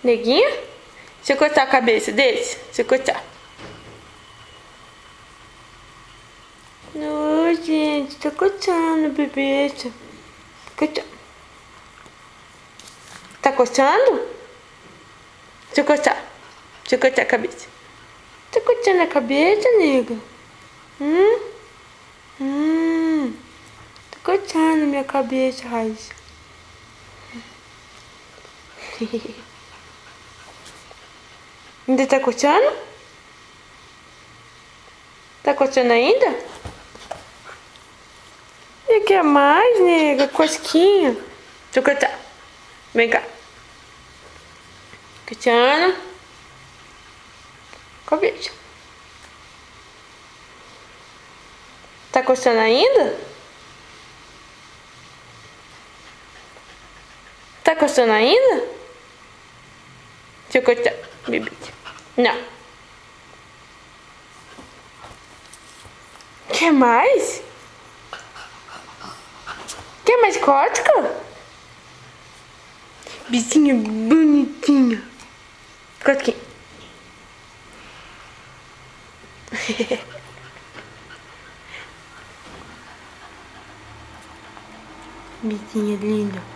Neguinho? Deixa eu cortar a cabeça desse. Deixa eu cortar. Não, gente, tô coçando, bebê. Coçando. Tá coçando? Deixa eu cortar. Deixa eu cortar a cabeça. Tá coçando a cabeça, nega? Tá coçando minha cabeça, Raíssa. Ainda tá coçando? Tá coçando ainda? E quer mais, nega? Cosquinha. Deixa eu cortar. Vem cá. Coçando. Cabeça. Tá coçando ainda? Tá coçando ainda? Deixa eu cortar, bebê. Não. Quer mais? Quer mais cótica? Bichinha bonitinha. Cosquinha. Bichinha linda.